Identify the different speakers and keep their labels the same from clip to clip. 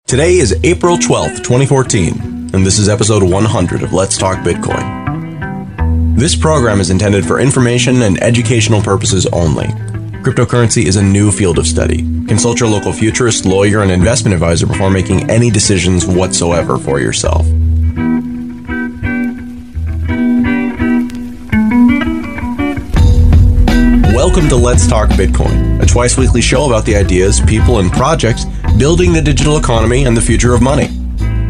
Speaker 1: Today is April 12th, 2014, and this is episode 100 of Let's Talk Bitcoin. This program is intended for information and educational purposes only. Cryptocurrency is a new field of study. Consult your local futurist, lawyer, and investment advisor before making any decisions whatsoever for yourself. Welcome to Let's Talk Bitcoin, a twice-weekly show about the ideas, people, and projects building the digital economy and the future of money.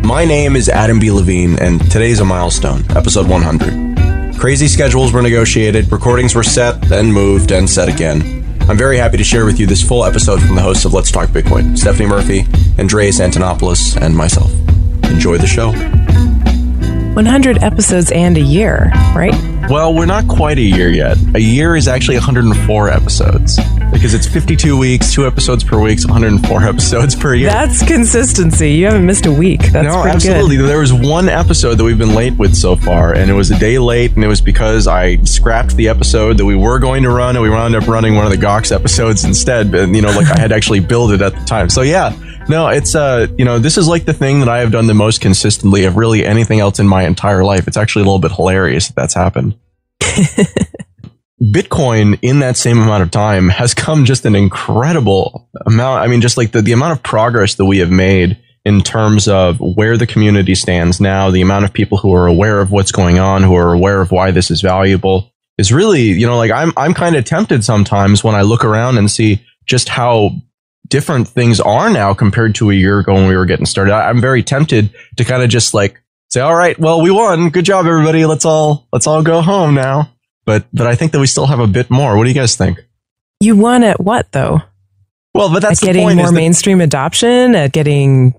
Speaker 1: My name is Adam B. Levine, and today's a milestone, episode 100. Crazy schedules were negotiated, recordings were set, then moved, and set again. I'm very happy to share with you this full episode from the hosts of Let's Talk Bitcoin, Stephanie Murphy, Andreas Antonopoulos, and myself. Enjoy the show.
Speaker 2: 100 episodes and a year, right?
Speaker 1: Well, we're not quite a year yet. A year is actually 104 episodes because it's 52 weeks, 2 episodes per week, so 104 episodes per year.
Speaker 2: That's consistency. You haven't missed a week. That's
Speaker 1: no,
Speaker 2: pretty
Speaker 1: absolutely.
Speaker 2: good.
Speaker 1: There was one episode that we've been late with so far, and it was a day late, and it was because I scrapped the episode that we were going to run, and we wound up running one of the Gox episodes instead. And, like I had actually built it at the time. So yeah. No, it's, this is like the thing that I have done the most consistently of really anything else in my entire life. It's actually a little bit hilarious that that's happened. Bitcoin, in that same amount of time, has come just an incredible amount. I mean, just like the amount of progress that we have made in terms of where the community stands now, the amount of people who are aware of what's going on, who are aware of why this is valuable, is really, I'm kind of tempted sometimes when I look around and see just how different things are now compared to a year ago when we were getting started. I'm very tempted to kind of just like say, all right, well, we won. Good job, everybody. Let's all go home now. But I think that we still have a bit more. What do you guys think?
Speaker 2: You won at what, though?
Speaker 1: Well, but that's
Speaker 2: at getting more mainstream adoption, at getting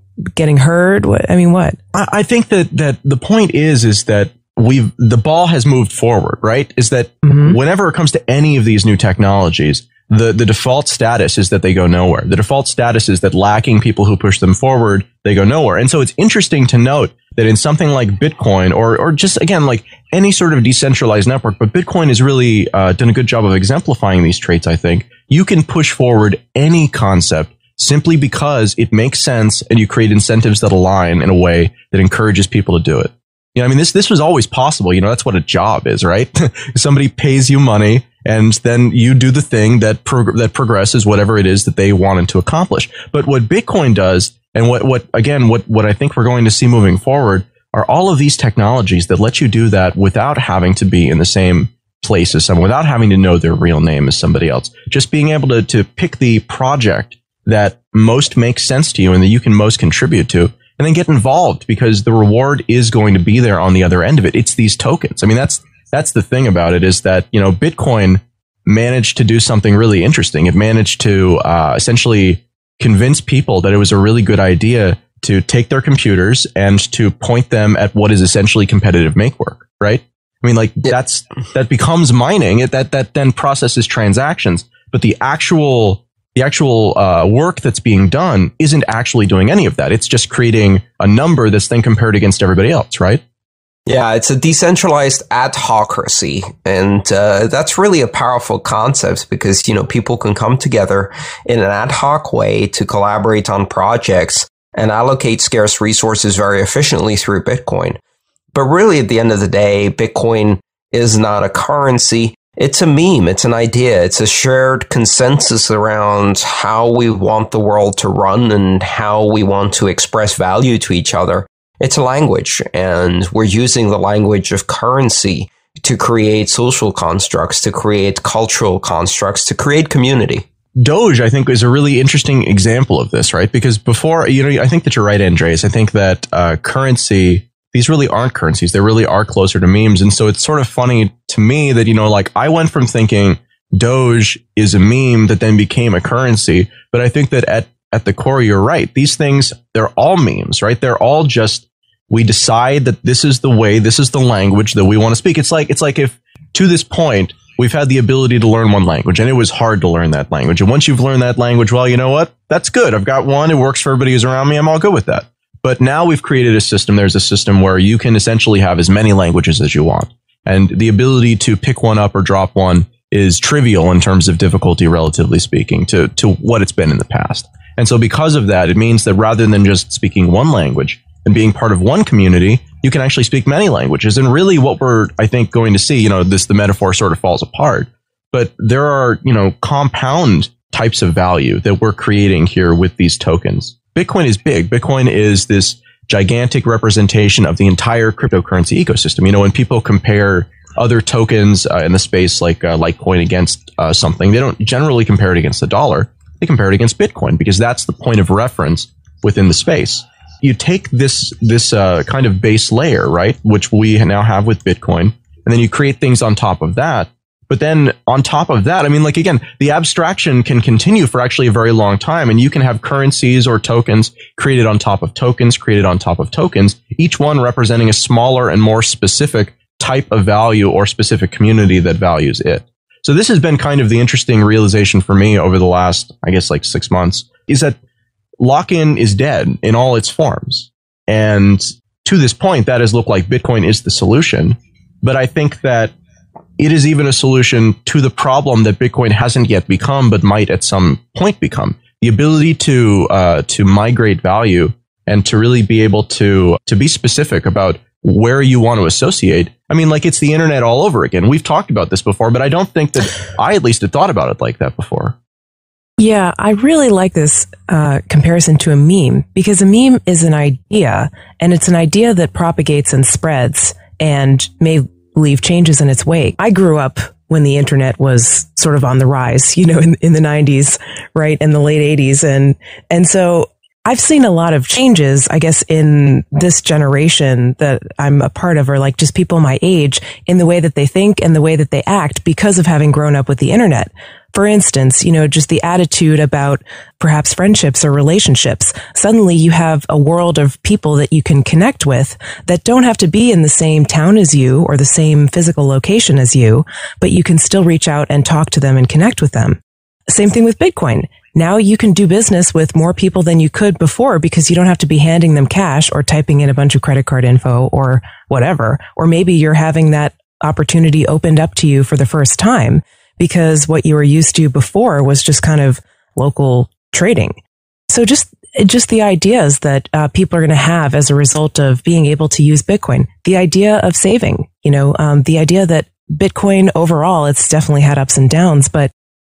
Speaker 2: heard. What?
Speaker 1: I think that the point is that the ball has moved forward, right? Is that whenever it comes to any of these new technologies, the default status is that they go nowhere. The default status is that lacking people who push them forward, they go nowhere. And so it's interesting to note that in something like Bitcoin, or just, again, like any sort of decentralized network, but Bitcoin has really done a good job of exemplifying these traits, I think. You can push forward any concept simply because it makes sense and you create incentives that align in a way that encourages people to do it. This was always possible. That's what a job is, right? Somebody pays you money and then you do the thing that progresses whatever it is that they wanted to accomplish. But what Bitcoin does, and what I think we're going to see moving forward, are all of these technologies that let you do that without having to be in the same place as someone, without having to know their real name as somebody else. Just being able to pick the project that most makes sense to you and that you can most contribute to, and then get involved because the reward is going to be there on the other end of it. It's these tokens. That's the thing about it, is that, Bitcoin managed to do something really interesting. It managed to essentially convince people that it was a really good idea to take their computers and to point them at what is essentially competitive makework, right? That becomes mining. That then processes transactions, but the actual work that's being done isn't actually doing any of that. It's just creating a number that's then compared against everybody else, right?
Speaker 3: Yeah, it's a decentralized adhocracy. And that's really a powerful concept because, people can come together in an ad hoc way to collaborate on projects and allocate scarce resources very efficiently through Bitcoin. But really, at the end of the day, Bitcoin is not a currency. It's a meme. It's an idea. It's a shared consensus around how we want the world to run and how we want to express value to each other. It's a language, and we're using the language of currency to create social constructs, to create cultural constructs, to create community.
Speaker 1: Doge, I think, is a really interesting example of this, right? Because before, I think that you're right, Andreas. I think that currency, these really aren't currencies. They really are closer to memes. And so it's sort of funny to me that, I went from thinking Doge is a meme that then became a currency. But I think that at the core, you're right. These things, they're all memes, right? They're all just, we decide that this is the way, this is the language that we want to speak. It's like if to this point, we've had the ability to learn one language, and it was hard to learn that language. And once you've learned that language, well, you know what? That's good. I've got one. It works for everybody who's around me. I'm all good with that. But now we've created a system. There's a system where you can essentially have as many languages as you want. And the ability to pick one up or drop one is trivial in terms of difficulty, relatively speaking, to what it's been in the past. And so because of that, it means that rather than just speaking one language and being part of one community, you can actually speak many languages. And really what we're, I think, going to see, the metaphor sort of falls apart, but there are, compound types of value that we're creating here with these tokens. Bitcoin is big. Bitcoin is this gigantic representation of the entire cryptocurrency ecosystem. When people compare other tokens in the space like Litecoin against something, they don't generally compare it against the dollar. They compare it against Bitcoin because that's the point of reference within the space. You take this kind of base layer, right, which we now have with Bitcoin, and then you create things on top of that. But then on top of that, again, the abstraction can continue for actually a very long time, and you can have currencies or tokens created on top of tokens, each one representing a smaller and more specific type of value or specific community that values it. So this has been kind of the interesting realization for me over the last, 6 months, is that lock-in is dead in all its forms. And to this point, that has looked like Bitcoin is the solution. But I think that it is even a solution to the problem that Bitcoin hasn't yet become, but might at some point become. The ability to migrate value and to really be able to be specific about where you want to associate. It's the internet all over again. We've talked about this before, but I don't think that I at least had thought about it like that before.
Speaker 2: Yeah, I really like this comparison to a meme, because a meme is an idea, and it's an idea that propagates and spreads and may leave changes in its wake. I grew up when the internet was sort of on the rise, in the 90s, right, in the late 80s. And so I've seen a lot of changes, I guess, in this generation that I'm a part of, or like just people my age, in the way that they think and the way that they act because of having grown up with the internet. For instance, just the attitude about perhaps friendships or relationships. Suddenly you have a world of people that you can connect with that don't have to be in the same town as you or the same physical location as you, but you can still reach out and talk to them and connect with them. Same thing with Bitcoin. Now you can do business with more people than you could before because you don't have to be handing them cash or typing in a bunch of credit card info or whatever. Or maybe you're having that opportunity opened up to you for the first time because what you were used to before was just kind of local trading. So just the ideas that people are going to have as a result of being able to use Bitcoin, the idea of saving, the idea that Bitcoin overall, it's definitely had ups and downs, but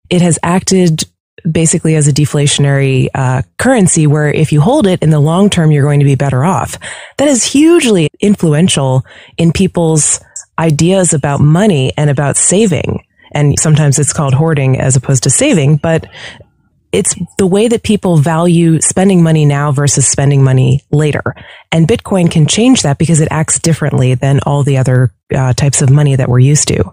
Speaker 2: it has acted basically as a deflationary currency where if you hold it in the long term, you're going to be better off. That is hugely influential in people's ideas about money and about saving. And sometimes it's called hoarding as opposed to saving, but it's the way that people value spending money now versus spending money later. And Bitcoin can change that because it acts differently than all the other types of money that we're used to.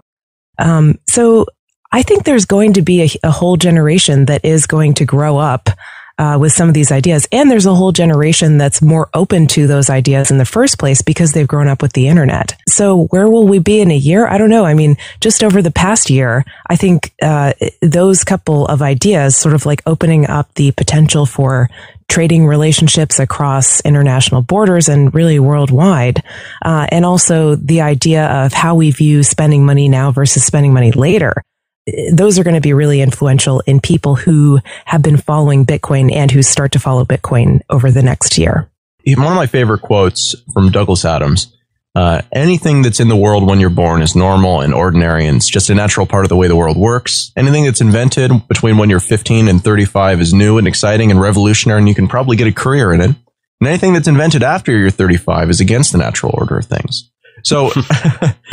Speaker 2: So I think there's going to be a whole generation that is going to grow up with some of these ideas. And there's a whole generation that's more open to those ideas in the first place because they've grown up with the internet. So where will we be in a year? I don't know. Just over the past year, I think those couple of ideas sort of like opening up the potential for trading relationships across international borders and really worldwide. And also the idea of how we view spending money now versus spending money later. Those are going to be really influential in people who have been following Bitcoin and who start to follow Bitcoin over the next year.
Speaker 1: One of my favorite quotes from Douglas Adams, anything that's in the world when you're born is normal and ordinary, and it's just a natural part of the way the world works. Anything that's invented between when you're 15 and 35 is new and exciting and revolutionary, and you can probably get a career in it. And anything that's invented after you're 35 is against the natural order of things. So,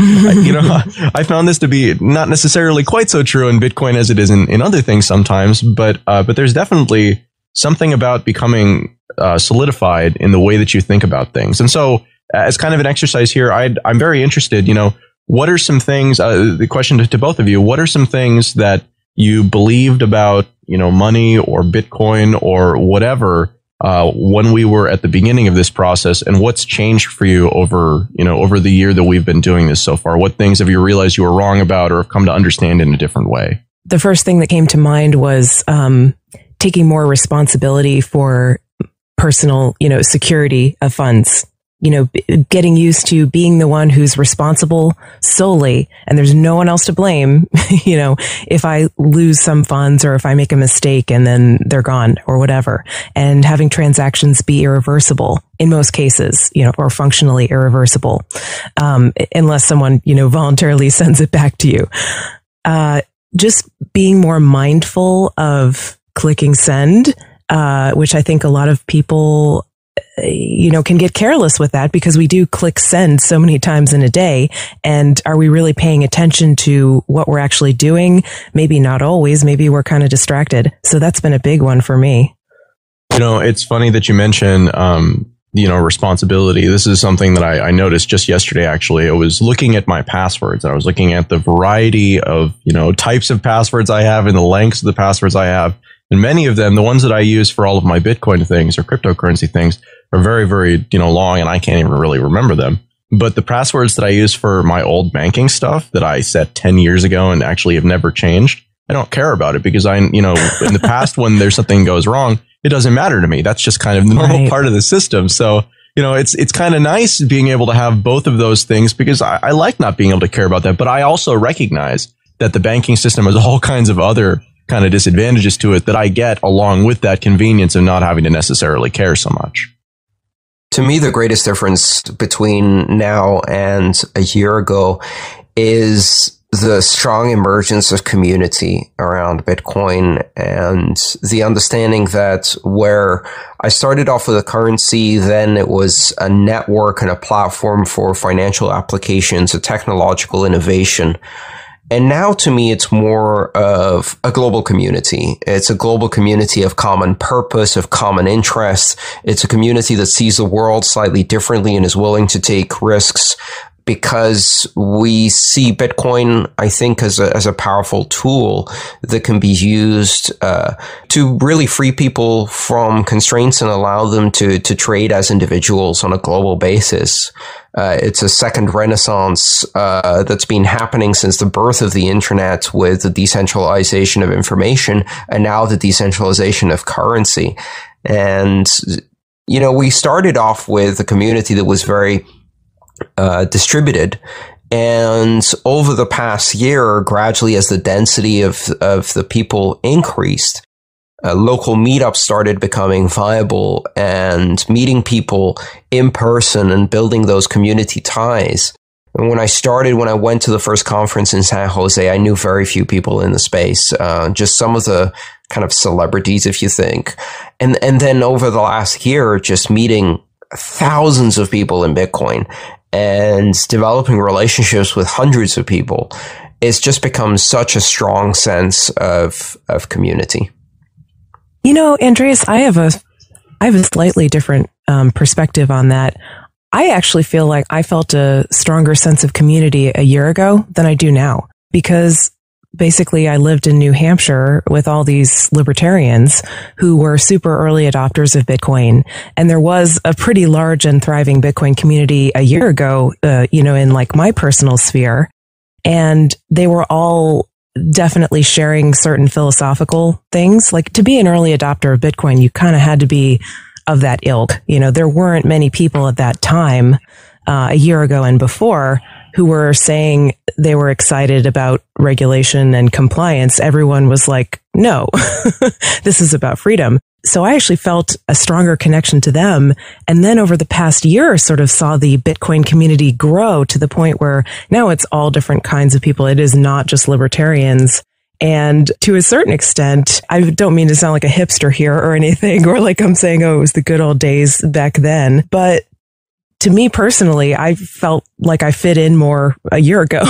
Speaker 1: I found this to be not necessarily quite so true in Bitcoin as it is in other things sometimes, but there's definitely something about becoming solidified in the way that you think about things. And so, as kind of an exercise here, I'm very interested, what are some things, the question to both of you, what are some things that you believed about, money or Bitcoin or whatever, when we were at the beginning of this process, and what's changed for you over the year that we've been doing this so far? What things have you realized you were wrong about or have come to understand in a different way?
Speaker 2: The first thing that came to mind was taking more responsibility for personal, security of funds. getting used to being the one who's responsible solely, and there's no one else to blame, if I lose some funds or if I make a mistake and then they're gone or whatever, and having transactions be irreversible in most cases, or functionally irreversible, unless someone, voluntarily sends it back to you. Just being more mindful of clicking send, which I think a lot of people can get careless with that because we do click send so many times in a day. And are we really paying attention to what we're actually doing? Maybe not always. Maybe we're kind of distracted. So that's been a big one for me.
Speaker 1: It's funny that you mention, responsibility. This is something that I noticed just yesterday, actually. I was looking at my passwords. I was looking at the variety of, types of passwords I have and the lengths of the passwords I have. And many of them, the ones that I use for all of my Bitcoin things or cryptocurrency things, are very, very, long, and I can't even really remember them. But the passwords that I use for my old banking stuff that I set 10 years ago and actually have never changed, I don't care about it because in the past, when there's something goes wrong, it doesn't matter to me. That's just kind of the normal part of the system. So, it's kind of nice being able to have both of those things because I like not being able to care about that. But I also recognize that the banking system has all kinds of other kind of disadvantages to it that I get along with that convenience of not having to necessarily care so much.
Speaker 3: To me, the greatest difference between now and a year ago is the strong emergence of community around Bitcoin and the understanding that where I started off with a currency, then it was a network and a platform for financial applications, a technological innovation. And now to me, it's more of a global community. It's a global community of common purpose, of common interests. It's a community that sees the world slightly differently and is willing to take risks because we see Bitcoin, I think, as a powerful tool that can be used to really free people from constraints and allow them to trade as individuals on a global basis. It's a second renaissance that's been happening since the birth of the internet with the decentralization of information and now the decentralization of currency. And, we started off with a community that was very distributed. And over the past year, gradually as the density of the people increased, local meetups started becoming viable and meeting people in person and building those community ties. And when I went to the first conference in San Jose, I knew very few people in the space, just some of the kind of celebrities, if you think. And then over the last year, just meeting thousands of people in Bitcoin and developing relationships with hundreds of people, it's just become such a strong sense of community.
Speaker 2: Andreas, I have a slightly different perspective on that. I actually feel like I felt a stronger sense of community a year ago than I do now because basically I lived in New Hampshire with all these libertarians who were super early adopters of Bitcoin. And there was a pretty large and thriving Bitcoin community a year ago, in like my personal sphere. And they were all definitely sharing certain philosophical things. Like to be an early adopter of Bitcoin, you kind of had to be of that ilk. There weren't many people at that time, a year ago and before, who were saying they were excited about regulation and compliance. Everyone was like, no, this is about freedom. So I actually felt a stronger connection to them. And then over the past year, sort of saw the Bitcoin community grow to the point where now it's all different kinds of people. It is not just libertarians. And to a certain extent, I don't mean to sound like a hipster here or anything, or like I'm saying, oh, it was the good old days back then. But to me personally, I felt like I fit in more a year ago.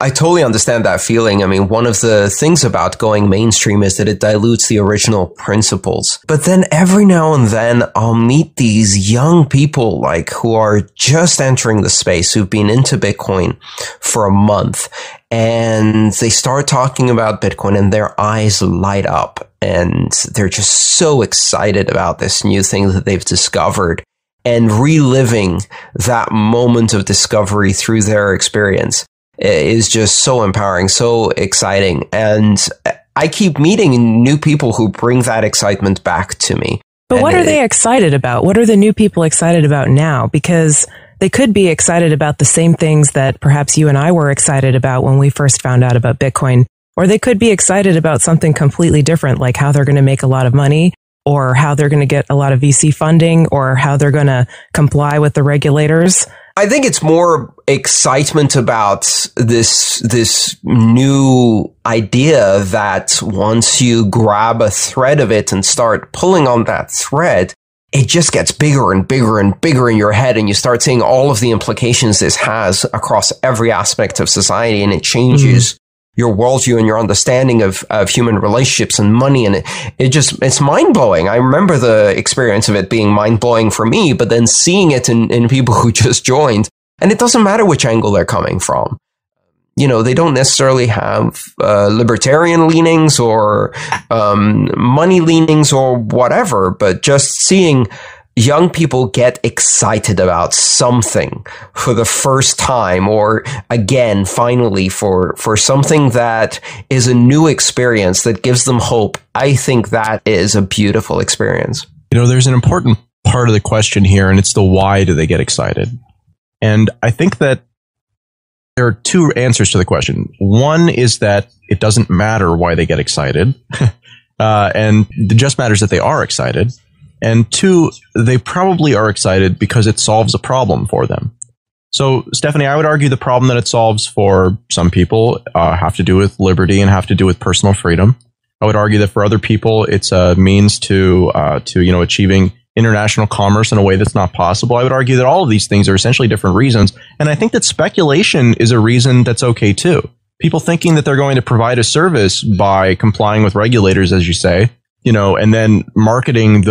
Speaker 3: I totally understand that feeling. I mean, one of the things about going mainstream is that it dilutes the original principles. But then every now and then I'll meet these young people who are just entering the space, who've been into Bitcoin for a month, and they start talking about Bitcoin and their eyes light up and they're just so excited about this new thing that they've discovered and reliving that moment of discovery through their experience is just so empowering, so exciting. And I keep meeting new people who bring that excitement back to me.
Speaker 2: But what are they excited about? What are the new people excited about now? Because they could be excited about the same things that perhaps you and I were excited about when we first found out about Bitcoin. Or they could be excited about something completely different, like how they're going to make a lot of money, or how they're going to get a lot of VC funding, or how they're going to comply with the regulators.
Speaker 3: I think it's more excitement about this new idea that once you grab a thread of it and start pulling on that thread, it just gets bigger and bigger and bigger in your head, and you start seeing all of the implications this has across every aspect of society, and it changes your worldview and your understanding of human relationships and money. And it's mind blowing. I remember the experience of it being mind blowing for me, but then seeing it in people who just joined, and it doesn't matter which angle they're coming from. You know, they don't necessarily have libertarian leanings or money leanings or whatever, but just seeing young people get excited about something for the first time, or again, finally, for something that is a new experience that gives them hope. I think that is a beautiful experience.
Speaker 1: You know, there's an important part of the question here, and it's the why do they get excited? And I think that there are two answers to the question. One is that it doesn't matter why they get excited, and it just matters that they are excited. And two, they probably are excited because it solves a problem for them. So, Stephanie, I would argue the problem that it solves for some people have to do with liberty and have to do with personal freedom. I would argue that for other people, it's a means to achieving international commerce in a way that's not possible. I would argue that all of these things are essentially different reasons. And I think that speculation is a reason that's okay too. People thinking that they're going to provide a service by complying with regulators, as you say, and then marketing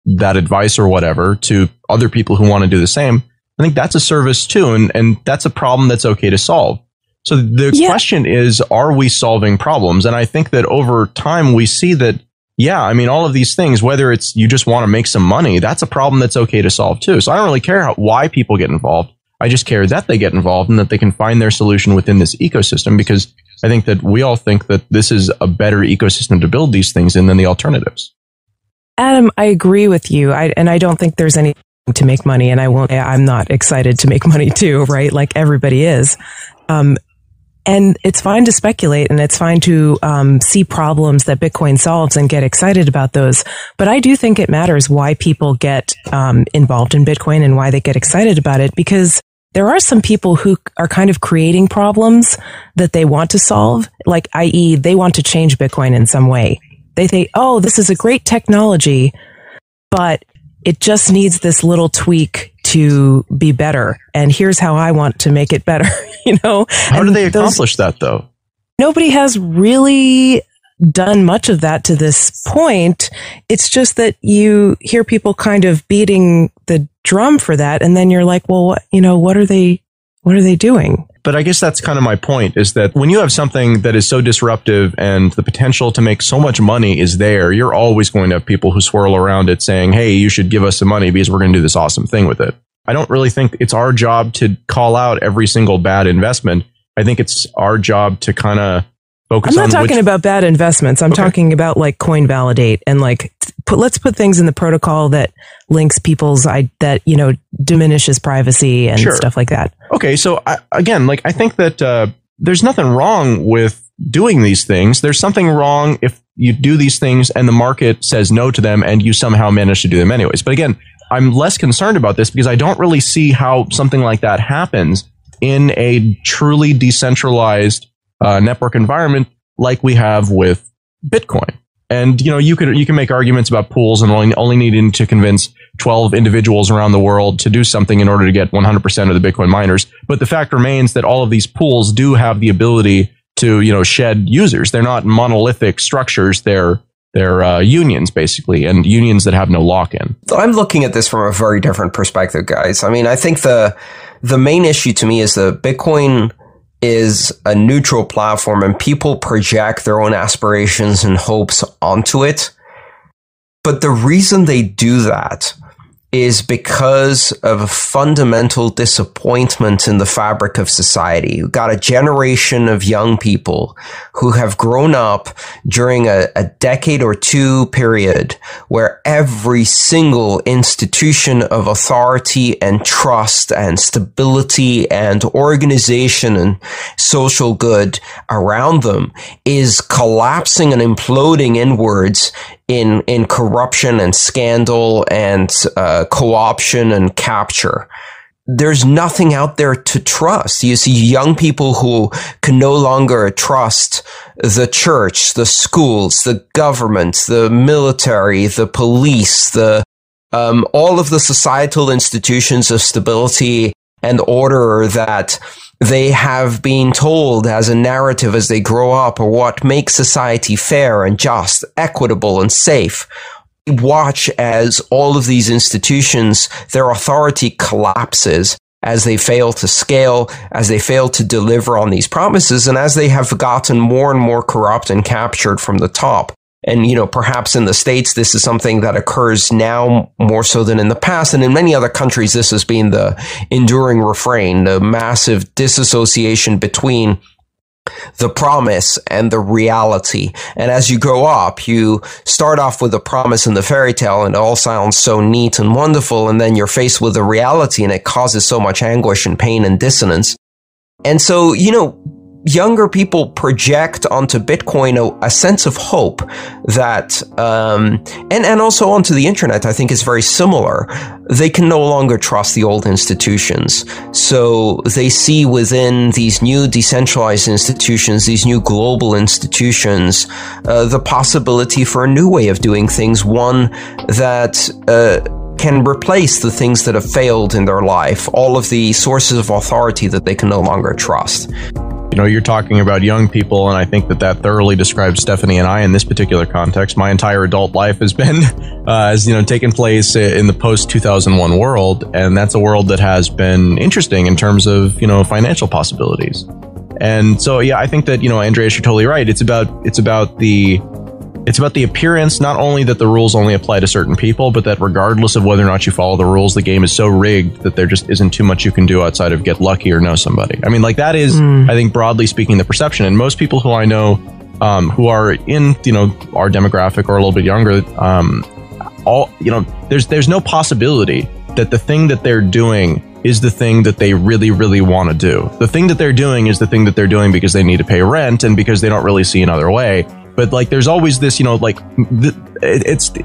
Speaker 1: that advice or whatever to other people who want to do the same. I think that's a service too. And that's a problem that's okay to solve. So the question is, are we solving problems? And I think that over time we see that, all of these things, whether it's you just want to make some money, that's a problem that's okay to solve too. So I don't really care why people get involved. I just care that they get involved and that they can find their solution within this ecosystem, because I think that we all think that this is a better ecosystem to build these things in than the alternatives.
Speaker 2: Adam, I agree with you. I don't think there's anything to make money, and I'm not excited to make money too, right? Like everybody is. And it's fine to speculate, and it's fine to see problems that Bitcoin solves and get excited about those. But I do think it matters why people get involved in Bitcoin and why they get excited about it, because there are some people who are kind of creating problems that they want to solve, like, i.e., they want to change Bitcoin in some way. They think, oh, this is a great technology, but it just needs this little tweak to be better. And here's how I want to make it better,
Speaker 1: How do they accomplish that, though?
Speaker 2: Nobody has really done much of that to this point. It's just that you hear people kind of beating the drum for that. And then you're like, well, what are they doing?
Speaker 1: But I guess that's kind of my point, is that when you have something that is so disruptive and the potential to make so much money is there, you're always going to have people who swirl around it saying, hey, you should give us some money because we're going to do this awesome thing with it. I don't really think it's our job to call out every single bad investment. I think it's our job to kind of focus on. I'm not
Speaker 2: talking about bad investments. I'm talking about like coin validate and let's put things in the protocol that links people's diminishes privacy and stuff like that.
Speaker 1: Okay, so I think that there's nothing wrong with doing these things. There's something wrong if you do these things and the market says no to them and you somehow manage to do them anyways. But again, I'm less concerned about this because I don't really see how something like that happens in a truly decentralized network environment like we have with Bitcoin. And you can make arguments about pools and only needing to convince 12 individuals around the world to do something in order to get 100% of the Bitcoin miners. But the fact remains that all of these pools do have the ability to shed users. They're not monolithic structures. They're unions, basically, and unions that have no lock-in.
Speaker 3: I'm looking at this from a very different perspective, guys. I mean, I think the main issue to me is that Bitcoin is a neutral platform and people project their own aspirations and hopes onto it. But the reason they do that is because of a fundamental disappointment in the fabric of society. You've got a generation of young people who have grown up during a decade or two period where every single institution of authority and trust and stability and organization and social good around them is collapsing and imploding inwards in corruption and scandal and co-option and capture. There's nothing out there to trust. You see young people who can no longer trust the church, the schools, the government, the military, the police, all of the societal institutions of stability and order that they have been told as a narrative as they grow up, or what makes society fair and just, equitable and safe. Watch as all of these institutions, their authority collapses as they fail to scale, as they fail to deliver on these promises, and as they have gotten more and more corrupt and captured from the top. And, perhaps in the States, this is something that occurs now more so than in the past. And in many other countries, this has been the enduring refrain, the massive disassociation between the promise and the reality. And as you grow up, you start off with the promise and the fairy tale, and it all sounds so neat and wonderful. And then you're faced with the reality, and it causes so much anguish and pain and dissonance. And so, younger people project onto Bitcoin a sense of hope that, and also onto the internet, I think is very similar. They can no longer trust the old institutions. So they see within these new decentralized institutions, these new global institutions, the possibility for a new way of doing things, one that, can replace the things that have failed in their life, all of the sources of authority that they can no longer trust.
Speaker 1: You're talking about young people, and I think that thoroughly describes Stephanie and I in this particular context. My entire adult life has been, taken place in the post-2001 world, and that's a world that has been interesting in terms of, financial possibilities. And so, yeah, I think that, Andreas, you're totally right. It's about the appearance, not only that the rules only apply to certain people, but that regardless of whether or not you follow the rules, the game is so rigged that there just isn't too much you can do outside of get lucky or know somebody. I mean, that is, I think, broadly speaking, the perception. And most people who I know, who are in, our demographic or a little bit younger, there's no possibility that the thing that they're doing is the thing that they really, really want to do. The thing that they're doing is the thing that they're doing because they need to pay rent and because they don't really see another way. But there's always this, it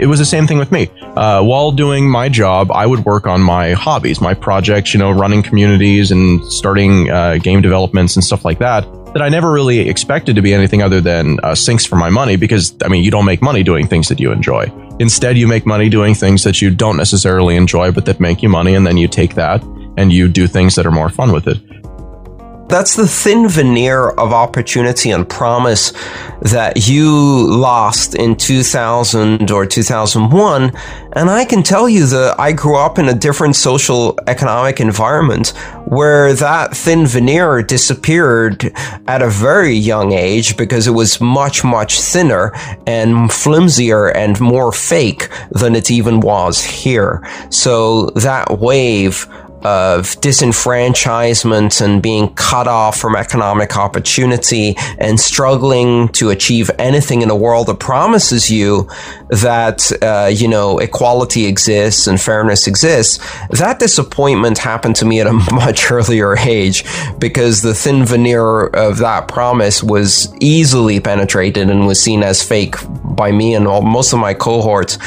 Speaker 1: was the same thing with me. While doing my job, I would work on my hobbies, my projects, running communities and starting game developments and stuff like that I never really expected to be anything other than sinks for my money, because, you don't make money doing things that you enjoy. Instead, you make money doing things that you don't necessarily enjoy, but that make you money, and then you take that and you do things that are more fun with it.
Speaker 3: That's the thin veneer of opportunity and promise that you lost in 2000 or 2001. And I can tell you that I grew up in a different social economic environment where that thin veneer disappeared at a very young age because it was much, much thinner and flimsier and more fake than it even was here. So that wave of disenfranchisement and being cut off from economic opportunity and struggling to achieve anything in a world that promises you that, equality exists and fairness exists. That disappointment happened to me at a much earlier age because the thin veneer of that promise was easily penetrated and was seen as fake by me and most of my cohorts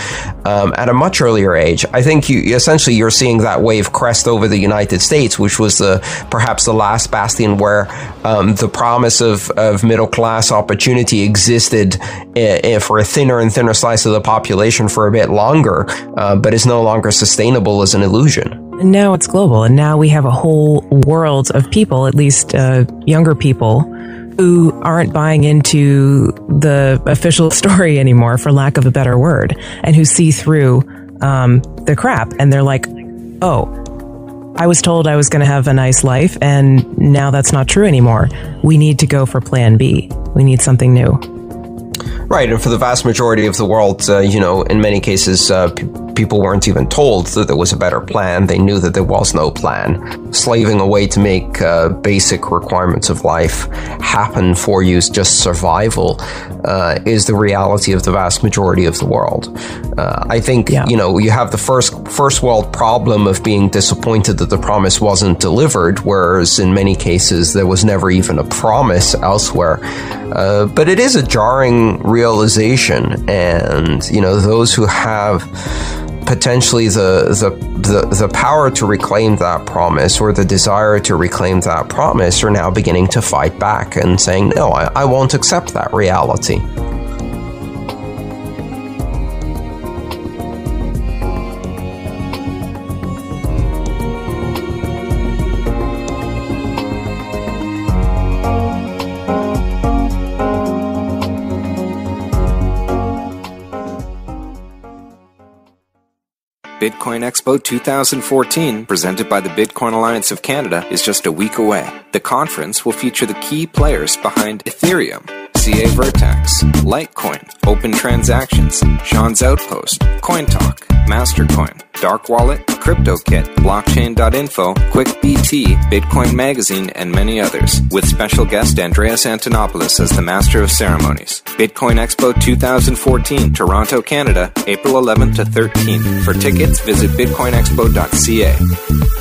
Speaker 3: at a much earlier age. I think you're seeing that wave crest over the United States, which was perhaps the last bastion where the promise of middle class opportunity existed for a thinner and thinner slice of the population for a bit longer, but is no longer sustainable as an illusion.
Speaker 2: And now it's global, and now we have a whole world of people, at least younger people, who aren't buying into the official story anymore, for lack of a better word, and who see through the crap, and they're like, oh, I was told I was going to have a nice life, and now that's not true anymore. We need to go for plan B. We need something new.
Speaker 3: Right, and for the vast majority of the world, in many cases, people weren't even told that there was a better plan. They knew that there was no plan. Slaving away to make basic requirements of life happen for you, just survival, is the reality of the vast majority of the world. I think, you have the first world problem of being disappointed that the promise wasn't delivered, whereas in many cases there was never even a promise elsewhere. But it is a jarring realization, and those who have potentially the power to reclaim that promise, or the desire to reclaim that promise, are now beginning to fight back and saying, no, I won't accept that reality.
Speaker 4: Bitcoin Expo 2014, presented by the Bitcoin Alliance of Canada, is just a week away. The conference will feature the key players behind Ethereum, CA Vertex, Litecoin, Open Transactions, Sean's Outpost, CoinTalk, Mastercoin, Dark Wallet, CryptoKit, Blockchain.info, QuickBT, Bitcoin Magazine, and many others, with special guest Andreas Antonopoulos as the Master of Ceremonies. Bitcoin Expo 2014, Toronto, Canada, April 11th to 13th. For tickets, visit bitcoinexpo.ca.